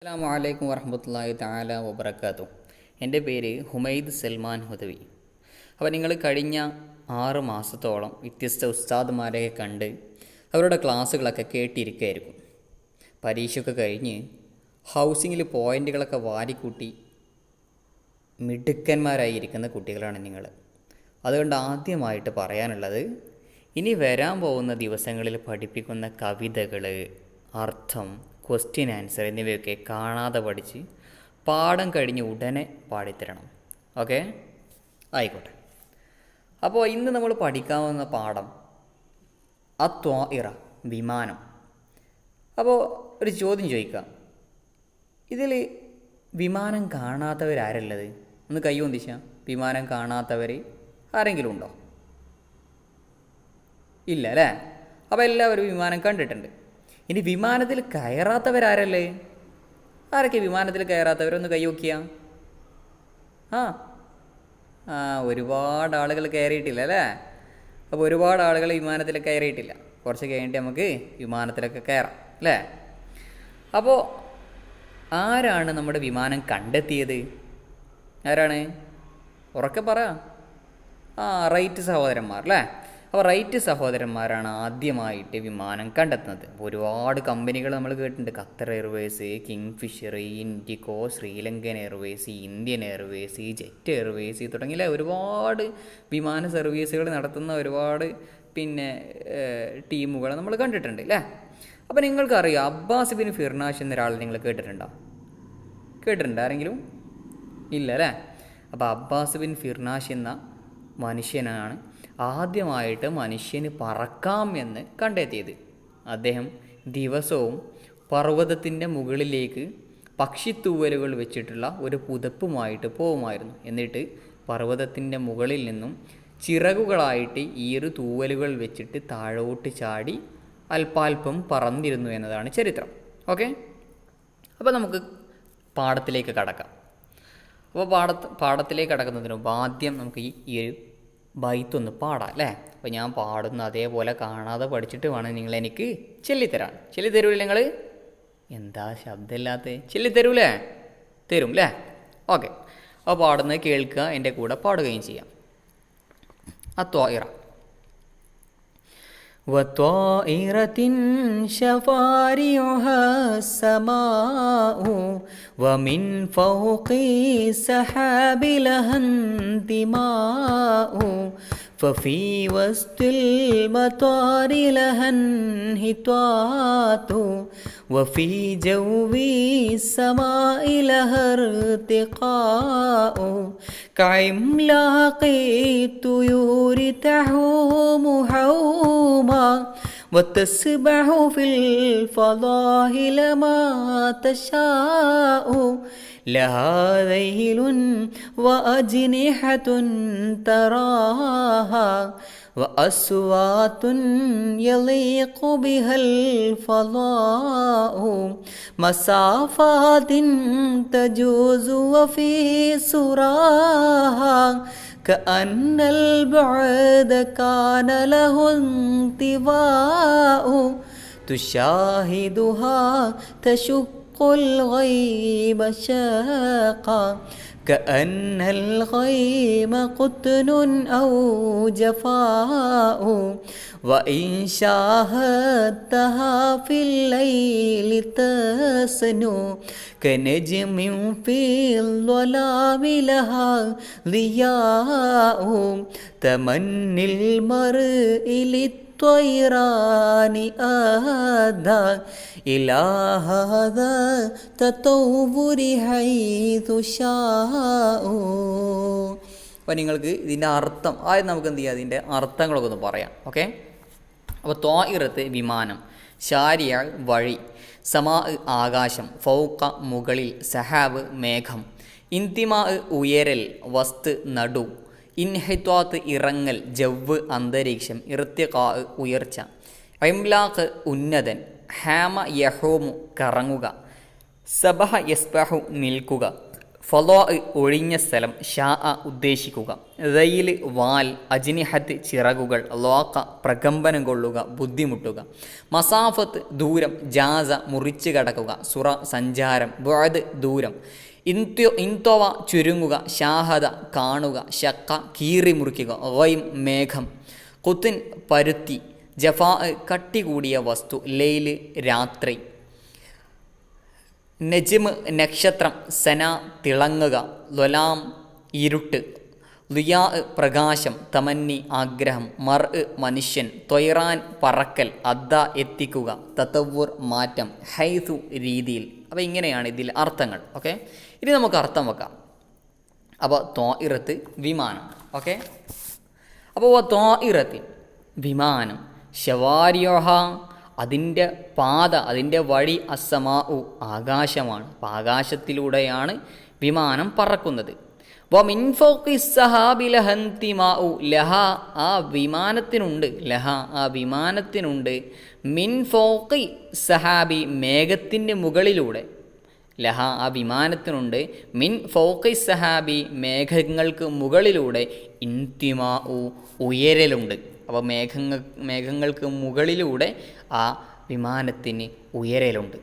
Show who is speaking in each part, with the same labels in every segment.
Speaker 1: അസ്സലാമു അലൈക്കും വറഹ്മത്തുള്ളാഹി തആല വബറകാതുഹു. എൻ്റെ പേര് ഹുമൈദ് സൽമാൻ ഹുദവി. അപ്പോൾ നിങ്ങൾ കഴിഞ്ഞ 6 മാസത്തോളം വ്യത്യസ്ത ഉസ്താദുമാരെയൊക്കെ കണ്ട് അവരുടെ ക്ലാസ്സുകളൊക്കെ കേട്ടിരിക്കുകയായിരിക്കും. പരീക്ഷയൊക്കെ കഴിഞ്ഞ് ഹൗസിങ്ങിൽ പോയിൻ്റുകളൊക്കെ വാരിക്കൂട്ടി മിടുക്കന്മാരായിരിക്കുന്ന കുട്ടികളാണ് നിങ്ങൾ. അതുകൊണ്ട് ആദ്യമായിട്ട് പറയാനുള്ളത്, ഇനി വരാൻ പോകുന്ന ദിവസങ്ങളിൽ പഠിപ്പിക്കുന്ന കവിതകൾ, അർത്ഥം, ക്വസ്റ്റ്യൻ ആൻസർ എന്നിവയൊക്കെ കാണാതെ പഠിച്ച് പാഠം കഴിഞ്ഞ് ഉടനെ പാടിത്തരണം. ഓക്കെ, ആയിക്കോട്ടെ. അപ്പോൾ ഇന്ന് നമ്മൾ പഠിക്കാവുന്ന പാഠം അത്വാഇറ, വിമാനം. അപ്പോൾ ഒരു ചോദ്യം ചോദിക്കാം, ഇതിൽ വിമാനം കാണാത്തവരാരുള്ളത്? ഒന്ന് കൈ പൊന്തിച്ച. വിമാനം കാണാത്തവർ ആരെങ്കിലും ഉണ്ടോ? ഇല്ല അല്ലേ? അപ്പോൾ എല്ലാവരും വിമാനം കണ്ടിട്ടുണ്ട്. ഇനി വിമാനത്തിൽ കയറാത്തവരാരല്ലേ? ആരൊക്കെ വിമാനത്തിൽ കയറാത്തവരൊന്ന് കൈ നോക്കിയാ? ഒരുപാട് ആളുകൾ കയറിയിട്ടില്ല അല്ലേ? അപ്പോൾ ഒരുപാട് ആളുകൾ വിമാനത്തിൽ കയറിയിട്ടില്ല. കുറച്ച് കഴിഞ്ഞിട്ട് നമുക്ക് വിമാനത്തിലൊക്കെ കയറാം അല്ലേ? അപ്പോൾ ആരാണ് നമ്മുടെ വിമാനം കണ്ടെത്തിയത്? ആരാണ്? ഉറക്കെ പറ. റൈറ്റ് സഹോദരന്മാർ അല്ലേ? അപ്പോൾ റൈറ്റ് സഹോദരന്മാരാണ് ആദ്യമായിട്ട് വിമാനം കണ്ടെത്തുന്നത്. ഒരുപാട് കമ്പനികൾ നമ്മൾ കേട്ടിട്ടുണ്ട്. Qatar Airways, Kingfisher, Indigo, Sri Lankan Airways, Indian Airways, Jet Airways തുടങ്ങിയ ഒരുപാട് വിമാന സർവീസുകൾ നടത്തുന്ന ഒരുപാട് ടീമുകൾ നമ്മൾ കണ്ടിട്ടുണ്ട് അല്ലേ? അപ്പോൾ നിങ്ങൾക്കറിയാം, അബ്ബാസ് ബിൻ ഫിർനാഷ് എന്നൊരാൾ നിങ്ങൾ കേട്ടിട്ടുണ്ടോ? കേട്ടിട്ടുണ്ടോ ആരെങ്കിലും? ഇല്ല അല്ലേ? അപ്പോൾ അബ്ബാസ് ബിൻ ഫിർനാഷ് എന്ന മനുഷ്യനാണ് ആദ്യമായിട്ട് മനുഷ്യന് പറക്കാം എന്ന് കണ്ടെത്തിയത്. അദ്ദേഹം ദിവസവും പർവ്വതത്തിൻ്റെ മുകളിലേക്ക് പക്ഷിത്തൂവലുകൾ വെച്ചിട്ടുള്ള ഒരു പുതപ്പുമായിട്ട് പോകുമായിരുന്നു. എന്നിട്ട് പർവ്വതത്തിൻ്റെ മുകളിൽ നിന്നും ചിറകുകളായിട്ട് തൂവലുകൾ വെച്ചിട്ട് താഴോട്ട് ചാടി അല്പാൽപ്പം പറന്നിരുന്നു എന്നതാണ് ചരിത്രം. ഓക്കെ, അപ്പോൾ നമുക്ക് പാഠത്തിലേക്ക് കടക്കാം. അപ്പോൾ പാഠത്തിലേക്ക് കടക്കുന്നതിന് മുമ്പ് ആദ്യം നമുക്ക് ഈ ഒരു ബൈത്തൊന്ന് പാടാം അല്ലേ? അപ്പോൾ ഞാൻ പാടുന്ന അതേപോലെ കാണാതെ പഠിച്ചിട്ട് വേണം നിങ്ങൾ എനിക്ക് ചൊല്ലിത്തരാൻ. ചൊല്ലിത്തരൂല്ലേ നിങ്ങൾ? എന്താ ശബ്ദമില്ലാത്ത? ചൊല്ലിത്തരൂലേ? തരും അല്ലേ? ഓക്കെ, അപ്പോൾ പാടുന്നത് കേൾക്കുക, എൻ്റെ കൂടെ പാടുകയും ചെയ്യാം. അത്വാഇറ. وطائرة شفارعها السماء ومن فوق السحاب لها انتماء ففي وسط المطار لها انحطاط وفي جو السماء لها ارتقاء كعملاق الطيور تحوم حوما وتسبح في الفضاء لما تشاء لها ذيل وأجنحة تراها وأصوات يليق بها الفضاء مسافات تجوز وفي سراها كأن البعد كان له انطباء تشاهدها تشق الغيب شاقا كأن الغيم قطن أو جفاء وإن شاهدتها في الليل تسنو كنجم في الظلام لها ضياء تمني المرء الطيران آذى إلى هذا تطور حيث شاء. അപ്പോൾ നിങ്ങൾക്ക് ഇതിൻ്റെ അർത്ഥം ആദ്യം നമുക്ക് എന്ത് ചെയ്യാം, ഇതിൻ്റെ അർത്ഥങ്ങളൊക്കെ ഒന്ന് പറയാം. ഓക്കെ, അപ്പോൾ ത്വാഇറത്ത് വിമാനം, ശാരിയ വഴി, സമാ ആകാശം, ഫൗഖ മുകളിൽ, സഹാബ് മേഘം, ഇന്തിമാ ഉയരൽ, വസ്ത് നടു, ഇൻഹിത്വാത്ത് ഇറങ്ങൽ, ജവ്വ് അന്തരീക്ഷം, ഇർത്തിഖാ ഉയർച്ച, ഇംലാഖ് ഉന്നതൻ, ഹാമ യഹൂമു കറങ്ങുക, സബഹ യസ്ബഹു നിൽക്കുക, ഫലോ ഒഴിഞ്ഞ സ്ഥലം, ഷാ ഉദ്ദേശിക്കുക, റയിൽ വാൽ, അജ്നിഹത്ത് ചിറകുകൾ, ലോക്ക പ്രകമ്പനം കൊള്ളുക, ബുദ്ധിമുട്ടുക, മസാഫത്ത് ദൂരം, ജാസ മുറിച്ച് കടക്കുക, സുറ സഞ്ചാരം, ബുഅദ് ദൂരം, ഇൻതോവ ചുരുങ്ങുക, ഷാഹദ കാണുക, ഷക്ക കീറി മുറിക്കുക, ഗൈം മേഘം, ഖുത്ൻ പരുത്തി, ജഫാ കട്ടി കൂടിയ വസ്തു, ലൈല് രാത്രി, നജ്മ് നക്ഷത്രം, സന തിളങ്ങുക, ലൊലാം ഇരുട്ട്, ലുയാ പ്രകാശം, തമന്നി ആഗ്രഹം, മർ മനുഷ്യൻ, ത്വയ്റാൻ പറക്കൽ, അദ്ദ എത്തിക്കുക, തതവ്വുർ മാറ്റം, ഹൈസു രീതിയിൽ. അപ്പോൾ ഇങ്ങനെയാണ് ഇതിൽ അർത്ഥങ്ങൾ. ഓക്കെ, ഇനി നമുക്ക് അർത്ഥം വെക്കാം. അപ്പോൾ ത്വാഇറത്ത് വിമാനം. ഓക്കെ, അപ്പോൾ ത്വാഇറത്ത് വിമാനം, ശവാരിയോഹ അതിൻ്റെ പാത, അതിൻ്റെ വഴി, അസ്സമാഉ ആകാശമാണ്. അപ്പോൾ ആകാശത്തിലൂടെയാണ് വിമാനം പറക്കുന്നത്. വമിൻ ഫൗഖി സഹാബി ലഹന്തിമാഉ ലഹ ആ വിമാനത്തിനുണ്ട്, ലഹ ആ വിമാനത്തിനുണ്ട്, മിൻ ഫൗഖി സഹാബി മേഘത്തിൻ്റെ മുകളിലൂടെ, ലഹ ആ വിമാനത്തിനുണ്ട്, മിൻ ഫൗഖി സഹാബി മേഘങ്ങൾക്ക് മുകളിലൂടെ, ഇന്തിമാഉ ഉയരലുണ്ട്. അപ്പോൾ മേഘങ്ങൾക്ക് മുകളിലൂടെ ആ വിമാനത്തിന് ഉയരലുണ്ട്.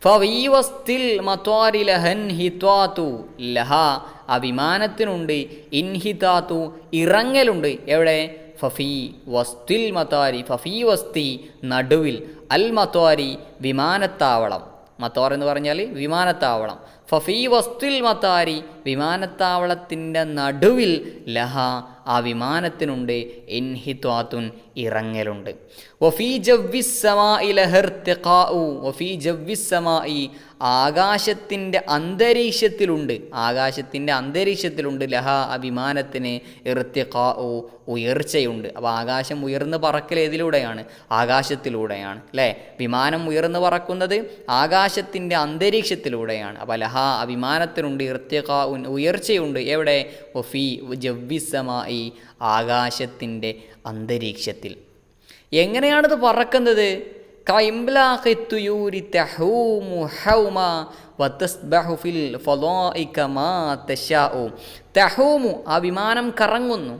Speaker 1: ഫവീ വസ്തിൽ മത്വാരി ലഹൻ ഹിത്വാതു ലഹ ആ വിമാനത്തിനുണ്ട്, ഇൻഹിതാത്തു ഇറങ്ങലുണ്ട്. എവിടെ? ഫഫീ വസ്തിൽ മത്വാരി, ഫഫീ വസ്തി നടുവിൽ, അൽ മത്വാരി വിമാനത്താവളം, മത്തോർ എന്ന് പറഞ്ഞാൽ വിമാനത്താവളം, ഫഫീ വസ്തുൽ മത്താരി വിമാനത്താവളത്തിൻ്റെ നടുവിൽ, ലഹ ആ വിമാനത്തിനുണ്ട്, ഇൻഹിത്വാത്തുൻ ഇറങ്ങലുണ്ട്. വഫീ ജവ്വിസ്സമായി ലഹർത്തിഖാഉ വഫീ ജവ്വിസ്സമായി ആകാശത്തിൻ്റെ അന്തരീക്ഷത്തിലുണ്ട്, ആകാശത്തിൻ്റെ അന്തരീക്ഷത്തിലുണ്ട്, ലഹ ആ വിമാനത്തിന് ഇർത്തിഖാഉ ഉയർച്ചയുണ്ട്. അപ്പോൾ ആകാശം ഉയർന്ന് പറക്കൽ ഏതിലൂടെയാണ്? ആകാശത്തിലൂടെയാണ് അല്ലേ? വിമാനം ഉയർന്ന് പറക്കുന്നത് ആകാശത്തിൻ്റെ അന്തരീക്ഷത്തിലൂടെയാണ്. അപ്പോൾ ലഹ ആ വിമാനത്തിനുണ്ട്, ഇർത്തിഖാഉ ഉയർച്ചയുണ്ട്. എവിടെ? വഫീ ജവ്വിസ്സമായി ആകാശത്തിൻ്റെ അന്തരീക്ഷത്തിൽ. എങ്ങനെയാണിത് പറക്കുന്നത്? കഇംലാഖി തുയൂരി തഹൂമു ഹൗമാ വതസ്ബഹു ഫിൽ ഫളാഇ കമാ തശാഉ. തഹൂമു ആ വിമാനം കറങ്ങുന്നു.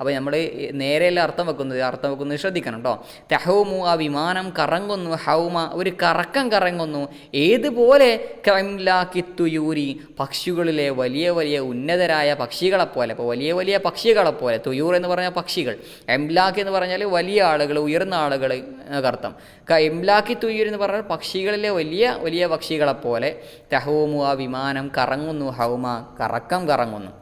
Speaker 1: അപ്പോൾ നമ്മൾ നേരെയല്ല അർത്ഥം വെക്കുന്നത് ശ്രദ്ധിക്കണം കേട്ടോ. തഹൂമു ആ വിമാനം കറങ്ങുന്നു, ഹൗമ ഒരു കറക്കം കറങ്ങുന്നു. ഏതുപോലെ? കഇംലാഖി തുയൂരി പക്ഷികളിലെ വലിയ വലിയ ഉന്നതരായ പക്ഷികളെപ്പോലെ. അപ്പോൾ വലിയ വലിയ പക്ഷികളെപ്പോലെ. തുയൂർ എന്ന് പറഞ്ഞാൽ പക്ഷികൾ, എംലാഖ് എന്ന് പറഞ്ഞാൽ വലിയ ആളുകൾ, ഉയർന്ന ആളുകൾ എന്നർത്ഥം. കഇംലാഖി തുയൂർ എന്ന് പറഞ്ഞാൽ പക്ഷികളിലെ വലിയ വലിയ പക്ഷികളെപ്പോലെ. തഹൂമു ആ വിമാനം കറങ്ങുന്നു, ഹൗമ കറക്കം കറങ്ങുന്നു.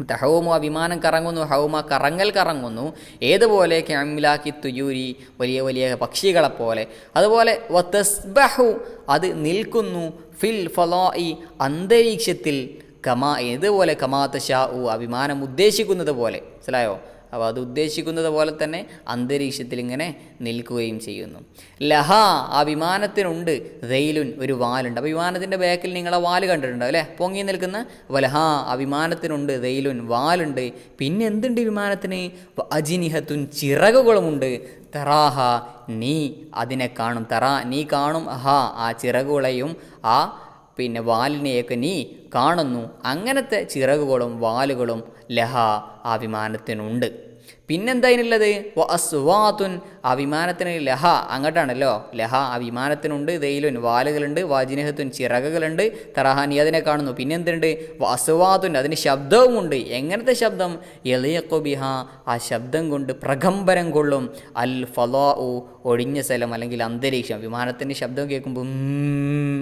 Speaker 1: തഹൂമു ആ വിമാനം കറങ്ങുന്നു, ഹൗമ കറങ്ങൽ കറങ്ങുന്നു. ഏതുപോലെ? കഇംലാഖി തുയൂരി വലിയ വലിയ പക്ഷികളെപ്പോലെ. അതുപോലെ വതസ്ബഹു അത് നിൽക്കുന്നു, ഫിൽ ഫളാഇ അന്തരീക്ഷത്തിൽ, കമാ ഏതുപോലെ, കമാ തശാഉ ആ വിമാനം ഉദ്ദേശിക്കുന്നത് പോലെ. മനസ്സിലായോ? അപ്പോൾ അത് ഉദ്ദേശിക്കുന്നത് പോലെ തന്നെ അന്തരീക്ഷത്തിൽ ഇങ്ങനെ നിൽക്കുകയും ചെയ്യുന്നു. ലഹ ആ വിമാനത്തിനുണ്ട്, റെയിലുൻ ഒരു വാലുണ്ട്. അപ്പോൾ വിമാനത്തിൻ്റെ ബാക്കിൽ നിങ്ങളെ വാല് കണ്ടിട്ടുണ്ടോ അല്ലേ? പൊങ്ങി നിൽക്കുന്ന. അപ്പോൾ ലഹ ആ വിമാനത്തിനുണ്ട്, റെയിലുൻ വാലുണ്ട്. പിന്നെ എന്തുണ്ട് വിമാനത്തിന്? അജിനിഹത്തുൻ ചിറകുകളുമുണ്ട്. തറാഹ നീ അതിനെ കാണും, തറാ നീ കാണും, ഹ ആ ചിറകുകളെയും ആ പിന്നെ വാലിനെയൊക്കെ നീ കാണുന്നു. അങ്ങനത്തെ ചിറകുകളും വാലുകളും ലഹ ആ വിമാനത്തിനുണ്ട്. പിന്നെന്താ അതിനുള്ളത്? വഅസ്വാതുൻ ആ വിമാനത്തിന് ലഹ അങ്ങോട്ടാണല്ലോ. ലഹ ആ വിമാനത്തിനുണ്ട്, ദൈലുൻ വാലുകളുണ്ട്, വാജിനഹത്തുൻ ചിറകുകളുണ്ട്, തറഹ നീ അതിനെ കാണുന്നു. പിന്നെ എന്തുണ്ട്? വഅസ്വാതുൻ അതിന് ശബ്ദവുമുണ്ട്. എങ്ങനത്തെ ശബ്ദം? യലിഖു ബിഹ ആ ശബ്ദം കൊണ്ട് പ്രകമ്പനം കൊള്ളും. അൽ ഫളാഉ ഒഴിഞ്ഞ സ്ഥലം അല്ലെങ്കിൽ അന്തരീക്ഷം. വിമാനത്തിൻ്റെ ശബ്ദം കേൾക്കുമ്പോൾ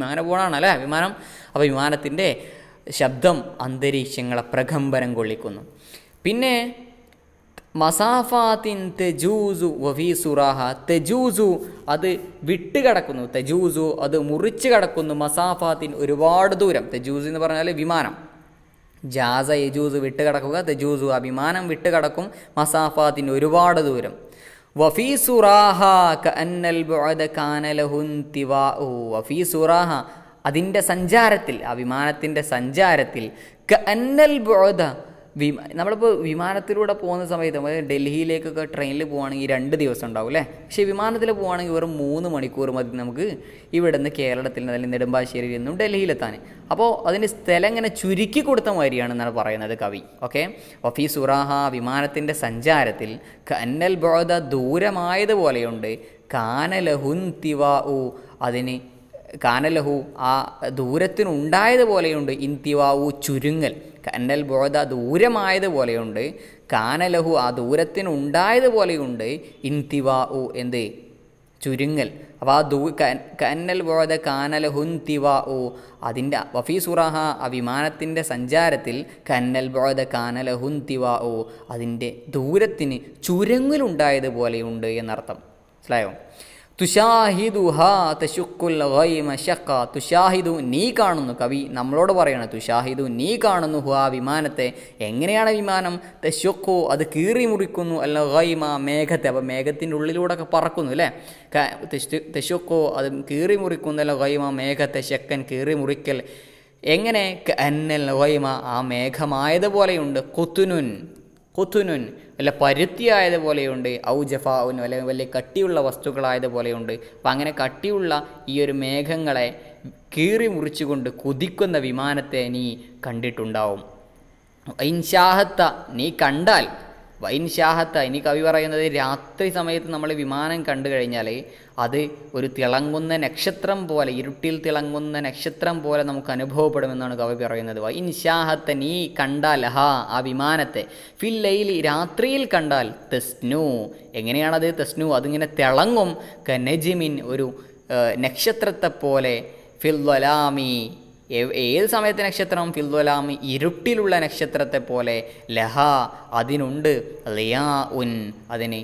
Speaker 1: അങ്ങനെ പോകണമാണ് അല്ലേ വിമാനം. അപ്പോൾ വിമാനത്തിൻ്റെ ശബ്ദം അന്തരീക്ഷങ്ങളെ പ്രകമ്പനം കൊള്ളിക്കുന്നു. പിന്നെ മസാഫാത്തിൻ തെജൂസു വഫീ സുറാഹ തെജൂസു അത് വിട്ടുകിടക്കുന്നു, തെജൂസു അത് മുറിച്ച് കടക്കുന്നു, മസാഫാത്തിൻ ഒരുപാട് ദൂരം. തെജൂസ് എന്ന് പറഞ്ഞാൽ വിമാനം. ജാസ യജൂസ് വിട്ടുകിടക്കുക, തെജൂസു ആ വിമാനം വിട്ടുകിടക്കും, മസാഫാത്തിൻ ഒരുപാട് ദൂരം. വഫീ സുറാഹ കഅന്നൽ ബുഅദ കാന ലഹു ഇന്തിവാഉ വഫീ സുറാഹ അതിൻ്റെ സഞ്ചാരത്തിൽ, ആ വിമാനത്തിൻ്റെ സഞ്ചാരത്തിൽ, കഅന്നൽ ബുഅദ നമ്മളിപ്പോൾ വിമാനത്തിലൂടെ പോകുന്ന സമയത്ത് നമ്മൾ ഡൽഹിയിലേക്കൊക്കെ ട്രെയിനിൽ പോവുകയാണെങ്കിൽ 2 ദിവസം ഉണ്ടാവും അല്ലേ. പക്ഷേ വിമാനത്തിൽ പോവുകയാണെങ്കിൽ വെറും 3 മണിക്കൂർ മതി നമുക്ക് ഇവിടെ നിന്ന് കേരളത്തിൽ നിന്ന് അല്ലെങ്കിൽ നെടുമ്പാശ്ശേരിയിൽ നിന്നും ഡൽഹിയിലെത്താൻ. അപ്പോൾ അതിൻ്റെ സ്ഥലം ഇങ്ങനെ ചുരുക്കി കൊടുത്ത മാതിരിയാണെന്നാണ് പറയുന്നത് കവി. ഓക്കെ. വഫീ സുറാഹ വിമാനത്തിൻ്റെ സഞ്ചാരത്തിൽ കന്നൽ ബോധ ദൂരമായതുപോലെയുണ്ട് കാനലഹുൻ തിവാഉ അതിന് കാനലഹു ആ ദൂരത്തിനുണ്ടായതുപോലെയുണ്ട് ഇന്തിവാവു ചുരുങ്ങൽ. കന്നൽ ബോധ ദൂരമായതുപോലെയുണ്ട് കാനലഹു ആ ദൂരത്തിനുണ്ടായതുപോലെയുണ്ട് ഇന്തിവാഉ എന്ത് ചുരുങ്ങൽ. അപ്പോൾ ആ കന്നൽ ബോധ കാനലഹുൻ തിവാഉ അതിൻ്റെ വഫീ സുറാഹ ആ വിമാനത്തിൻ്റെ സഞ്ചാരത്തിൽ കന്നൽ ബോധ കാനലഹുൻ തിവാഉ അതിൻ്റെ ദൂരത്തിന് ചുരുങ്ങലുണ്ടായതുപോലെയുണ്ട് എന്നർത്ഥം. മനസ്സിലായോ? തുഷാഹിദുഹാ തശുക്കുൽ ഗൈമ ശഖ തുഷാഹിദു നീ കാണുന്നു. കവി നമ്മളോട് പറയണം തുഷാഹിദു നീ കാണുന്നു ഹു ആ വിമാനത്തെ. എങ്ങനെയാണ് വിമാനം? തശുക്കു അത് കീറി മുറിക്കുന്നു അല്ല ഗൈമ മേഘത്തെ. അപ്പോൾ മേഘത്തിൻ്റെ ഉള്ളിലൂടെ ഒക്കെ പറക്കുന്നു അല്ലേ. തശുക്കു അത് കീറി മുറിക്കുന്നു അല്ല ഗൈമ മേഘത്തെ ശക്കൻ കീറി മുറിക്കൽ. എങ്ങനെ? അന്നൽ ഗൈമ ആ മേഘമായതുപോലെയുണ്ട്. കുത്തുനുൻ വല്ല പരുത്തിയായതുപോലെയുണ്ട്. ഔ ജഫാഉൻ വല്ല വലിയ കട്ടിയുള്ള വസ്തുക്കളായതുപോലെയുണ്ട്. അപ്പം അങ്ങനെ കട്ടിയുള്ള ഈ ഒരു മേഘങ്ങളെ കീറി മുറിച്ചുകൊണ്ട് കുതിക്കുന്ന വിമാനത്തെ നീ കണ്ടിട്ടുണ്ടാവും. വൈൻഷാഹത്ത നീ കണ്ടാൽ വൈൻഷാഹത്ത ഇനി കവി പറയുന്നത് രാത്രി സമയത്ത് നമ്മൾ വിമാനം കണ്ടു കഴിഞ്ഞാൽ അത് ഒരു തിളങ്ങുന്ന നക്ഷത്രം പോലെ ഇരുട്ടിൽ തിളങ്ങുന്ന നക്ഷത്രം പോലെ നമുക്ക് അനുഭവപ്പെടുമെന്നാണ് കവി പറയുന്നത്. വൈൻഷാഹത്ത നീ കണ്ടാൽ ഹാ ആ വിമാനത്തെ ഫിൽ ലൈലി രാത്രിയിൽ കണ്ടാൽ തസ്നു എങ്ങനെയാണത്? തസ്നു അതിങ്ങനെ തിളങ്ങും കനജിമിൻ ഒരു നക്ഷത്രത്തെ പോലെ ഫിൽ വലാമി ഏത് സമയത്തെ നക്ഷത്രം? ഫിൽദുലാമി ഇരുട്ടിലുള്ള നക്ഷത്രത്തെ പോലെ ലഹ അതിനുണ്ട് ലിയാ ഉൻ അതിന്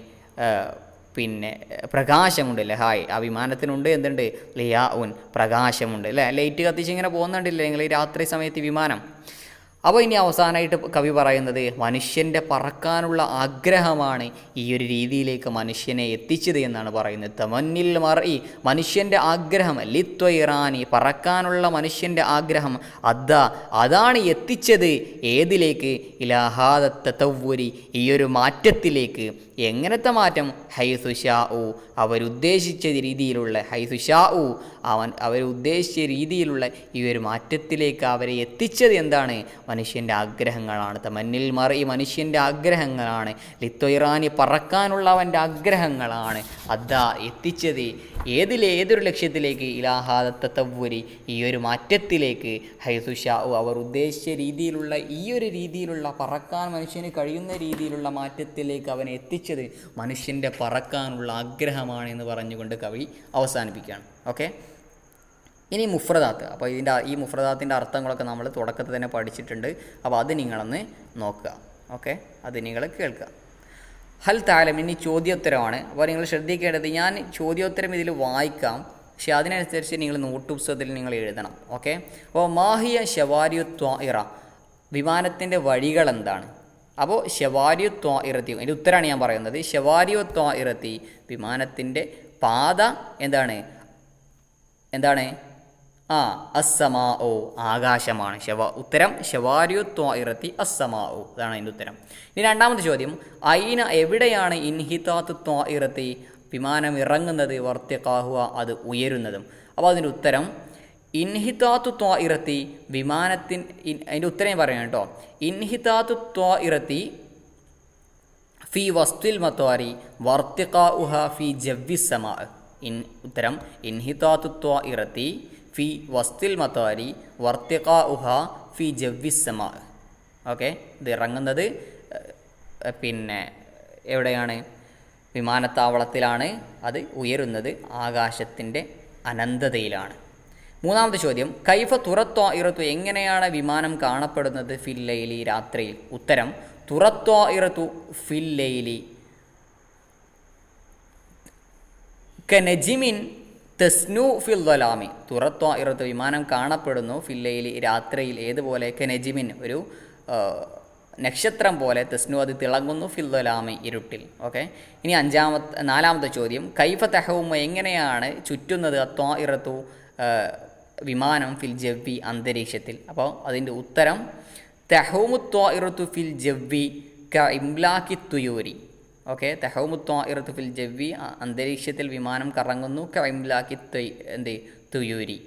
Speaker 1: പിന്നെ പ്രകാശമുണ്ട്. ലഹായ് ആ വിമാനത്തിനുണ്ട് എന്തുണ്ട്? ലിയാ ഉൻ പ്രകാശമുണ്ട് അല്ലേ. ലൈറ്റ് കത്തിച്ച് ഇങ്ങനെ പോകുന്നുണ്ടില്ലേ നിങ്ങൾ ഈ രാത്രി സമയത്ത് വിമാനം. അപ്പോൾ ഇനി അവസാനമായിട്ട് കവി പറയുന്നത് മനുഷ്യൻ്റെ പറക്കാനുള്ള ആഗ്രഹമാണ് ഈ ഒരു രീതിയിലേക്ക് മനുഷ്യനെ എത്തിച്ചത് എന്നാണ് പറയുന്നത്. തമന്നിൽ മർഇ മനുഷ്യൻ്റെ ആഗ്രഹം ലിത്വയിറാനി പറക്കാനുള്ള മനുഷ്യൻ്റെ ആഗ്രഹം അതാണ് എത്തിച്ചത് ഏതിലേക്ക്? ഇലാഹാദ തതവ്വുരി ഈ ഒരു മാറ്റത്തിലേക്ക്. എങ്ങനത്തെ മാറ്റം? ഹൈസുഷാഉ അവരുദ്ദേശിച്ച രീതിയിലുള്ള ഹൈസുഷാഉ അവരുദ്ദേശിച്ച രീതിയിലുള്ള ഈ ഒരു മാറ്റത്തിലേക്ക് അവരെ എത്തിച്ചത് എന്താണ്? മനുഷ്യൻ്റെ ആഗ്രഹങ്ങളാണ്. തമന്നിൽ മറി മനുഷ്യൻ്റെ ആഗ്രഹങ്ങളാണ്. ലിത്വയിറാനി പറക്കാനുള്ള അവൻ്റെ ആഗ്രഹങ്ങളാണ് എത്തിച്ചത് ഏതൊരു ലക്ഷ്യത്തിലേക്ക്? ഇലാഹാദ തതവ്വുരി ഈ ഒരു മാറ്റത്തിലേക്ക്. ഹൈസുഷാഉ അവർ ഉദ്ദേശിച്ച രീതിയിലുള്ള ഈ ഒരു രീതിയിലുള്ള പറക്കാൻ മനുഷ്യന് കഴിയുന്ന രീതിയിലുള്ള മാറ്റത്തിലേക്ക് അവനെ എത്തിച്ചത് മനുഷ്യൻ്റെ പറക്കാനുള്ള ആഗ്രഹമാണ് എന്ന് പറഞ്ഞുകൊണ്ട് കവി അവസാനിപ്പിക്കുകയാണ്. ഓക്കെ. ഇനി മുഫ്രദാത്ത്. അപ്പോൾ ഈ മുഫ്രദാത്തിൻ്റെ അർത്ഥങ്ങളൊക്കെ നമ്മൾ തുടക്കത്തിൽ തന്നെ പഠിച്ചിട്ടുണ്ട്. അപ്പോൾ അത് നിങ്ങളൊന്ന് നോക്കുക. ഓക്കെ, അത് നിങ്ങൾ കേൾക്കുക. ഹൽ താലം ഇനി ചോദ്യോത്തരമാണ്. അപ്പോൾ നിങ്ങൾ ശ്രദ്ധിക്കേണ്ടത് ഞാൻ ചോദ്യോത്തരം ഇതിൽ വായിക്കാം, പക്ഷേ അതിനനുസരിച്ച് നിങ്ങൾ നോട്ട് പുസ്തകത്തിൽ നിങ്ങൾ എഴുതണം. ഓക്കെ. അപ്പോൾ മാഹിയ ഷവാരിയു ത്വാഇറ വിമാനത്തിൻ്റെ വഴികൾ എന്താണ്? അപ്പോൾ ഷവാരിയു ത്വാഇറത്തി അതിൻ്റെ ഉത്തരമാണ് ഞാൻ പറയുന്നത്. ഷവാരിയു ത്വാഇറത്തി വിമാനത്തിൻ്റെ പാത എന്താണ്? അസ്സമാഉ ആകാശമാണ്. ഉത്തരം ഷവാരിയു ത്വാഇറത്തി അസ്സമാഉ അതാണ് അതിൻ്റെ ഉത്തരം. ഇനി രണ്ടാമത്തെ ചോദ്യം ഐന എവിടെയാണ് ഇൻഹിതാത്തു ത്വാഇറത്തി വിമാനം ഇറങ്ങുന്നത്? വർത്തിഖാഹുവ അത് ഉയരുന്നതും. അപ്പോൾ അതിൻ്റെ ഉത്തരം ഇൻഹിതാത്തു ത്വാഇറത്തി അതിൻ്റെ ഉത്തരം ഞാൻ പറയാം കേട്ടോ. ഇൻഹിതാത്തു ത്വാഇറത്തി ഫി വസ്തുൽ മത്വാരി വർത്തിഖാഉഹ ഫി ജവ്വി സമാ. ഉത്തരം ഇൻഹിതാത്തു ത്വാഇറത്തി ഫി വസ്തുൽ മത്വാരി വർത്തിഖാഉഹ ഫി ജവ്വി സമാ. ഓക്കെ, ഇത് ഇറങ്ങുന്നത് പിന്നെ എവിടെയാണ്? വിമാനത്താവളത്തിലാണ്. അത് ഉയരുന്നത് ആകാശത്തിൻ്റെ അനന്തതയിലാണ്. മൂന്നാമത്തെ ചോദ്യം കൈഫ തുറത്വാഇറത്തു എങ്ങനെയാണ് വിമാനം കാണപ്പെടുന്നത്? ഫിൽ ലൈലി രാത്രിയിൽ. ഉത്തരം തുറത്വാഇറത്തു ഫിൽ ലൈലി കനജിമിൻ തസ്നു ഫിൽ ളലാമി. തുറത്വാഇറത്തു വിമാനം കാണപ്പെടുന്നു ഫിൽ ലൈലി രാത്രിയിൽ. ഏതുപോലെ? കനജിമിൻ ഒരു നക്ഷത്രം പോലെ. തസ്നു അത് തിളങ്ങുന്നു ഫിൽ ളലാമി ഇരുട്ടിൽ. ഓക്കെ. ഇനി നാലാമത്തെ ചോദ്യം കൈഫ തഹവുമ എങ്ങനെയാണ് ചുറ്റുന്നത് അത്വാഇറത്തു വിമാനം ഫിൽ ജവ്വി അന്തരീക്ഷത്തിൽ. അപ്പോൾ അതിൻ്റെ ഉത്തരം തഹൂമു ത്വാഇറത്തു ഫിൽ ജവ്വി ക ഇംലാക്കി തുയൂരി. ഓക്കെ, തഹൂമു ത്വാഇറത്തു ഫിൽ ജവ്വി, അന്തരീക്ഷത്തിൽ വിമാനം കറങ്ങുന്നു, ക ഇംലാക്കി തുയൂരി,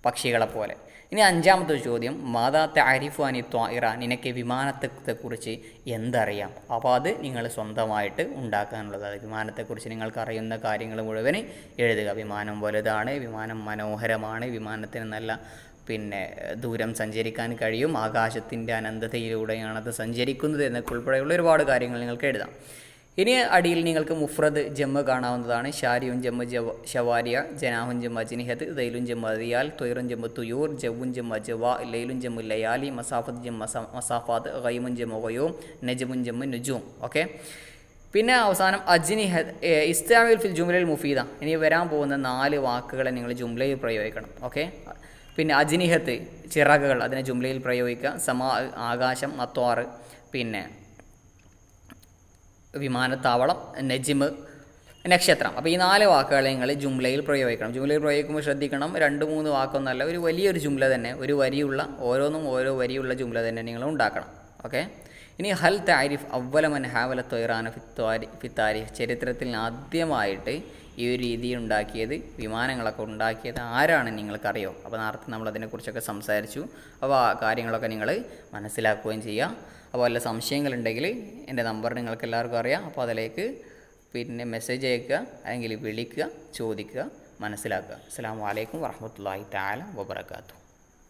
Speaker 1: പക്ഷികളെ പോലെ. ഇനി അഞ്ചാമത്തെ ചോദ്യം, മാതാ തഅരിഫു അനി ത്വാഇറ, നിനക്ക് വിമാനത്തെക്കുറിച്ച് എന്തറിയാം? അപ്പോൾ അത് നിങ്ങൾ സ്വന്തമായിട്ട് ഉണ്ടാക്കാനുള്ളത്. അത് വിമാനത്തെക്കുറിച്ച് നിങ്ങൾക്ക് അറിയുന്ന കാര്യങ്ങൾ മുഴുവൻ എഴുതുക. വിമാനം വലുതാണ്, വിമാനം മനോഹരമാണ്, വിമാനത്തിന് നല്ല ദൂരം സഞ്ചരിക്കാൻ കഴിയും, ആകാശത്തിൻ്റെ അനന്തതയിലൂടെയാണത് സഞ്ചരിക്കുന്നത് എന്നൊക്കെ ഉൾപ്പെടെയുള്ള ഒരുപാട് കാര്യങ്ങൾ നിങ്ങൾക്ക് എഴുതാം. ഇനി അടിയിൽ നിങ്ങൾക്ക് മുഫ്രദ് ജമ്മ് കാണാവുന്നതാണ്. ഷാരിയുൻ ജമ്മ് ഷവാരിയ, ജനാഹുൻ ജമ്മ് അജ്നിഹത്ത്, ദൈലുൻ ജമ്മ് അദിയാൽ, ത്വയ്റുൻ ജമ്മ് തുയൂർ, ജവ്വുൻ ജമ്മ് അജ്വാ, ലൈലുൻ ജമ്മ് ലയാലി, മസാഫത്ത് ജമ്മ് മസാഫാത്ത്, ഗൈമുൻ ജമ്മ് ഗയൂം, നജ്മുൻ ജമ്മ് നുജൂം. ഓക്കെ, പിന്നെ അവസാനം അജ്നിഹത്ത് ഇസ്താമിൽ ഫിൽ ജുംലയിൽ മുഫീദ. ഇനി വരാൻ പോകുന്ന 4 വാക്കുകളെ നിങ്ങൾ ജുംലയിൽ പ്രയോഗിക്കണം. ഓക്കെ, പിന്നെ അജ്നിഹത്ത് ചിറകുകൾ, അതിനെ ജുംലയിൽ പ്രയോഗിക്കുക. സമാ ആകാശം, അത്വാർ വിമാനത്താവളം, നജ്മ് നക്ഷത്രം. അപ്പോൾ ഈ 4 വാക്കുകളെ നിങ്ങൾ ജുംലയിൽ പ്രയോഗിക്കണം. ജുംലയിൽ പ്രയോഗിക്കുമ്പോൾ ശ്രദ്ധിക്കണം, 2-3 വാക്കൊന്നല്ല, ഒരു വലിയൊരു ജുംല തന്നെ, ഒരു വരിയുള്ള, ഓരോന്നും ഓരോ വരിയുള്ള ജുംല തന്നെ നിങ്ങൾ ഉണ്ടാക്കണം. ഓക്കെ, ഇനി ഹൽ താരിഫ് അവലമൻ ഹാവല ത്വയ്റാന ഫിത്താരിഫ്, ചരിത്രത്തിൽ ആദ്യമായിട്ട് ഈ ഒരു രീതി ഉണ്ടാക്കിയത്, വിമാനങ്ങളൊക്കെ ഉണ്ടാക്കിയത് ആരാണ് നിങ്ങൾക്കറിയോ? അപ്പോൾ നേരത്തെ നമ്മളതിനെക്കുറിച്ചൊക്കെ സംസാരിച്ചു. അപ്പോൾ ആ കാര്യങ്ങളൊക്കെ നിങ്ങൾ മനസ്സിലാക്കുകയും ചെയ്യുക. അപ്പോൾ വല്ല സംശയങ്ങളുണ്ടെങ്കിൽ എൻ്റെ നമ്പർ നിങ്ങൾക്ക് എല്ലാവർക്കും അറിയാം. അപ്പോൾ അതിലേക്ക് മെസ്സേജ് അയക്കുക, അല്ലെങ്കിൽ വിളിക്കുക, ചോദിക്കുക, മനസ്സിലാക്കുക. അസ്സലാമു അലൈക്കും വറഹ്മത്തുള്ളാഹി തആല വബറകാതുഹു.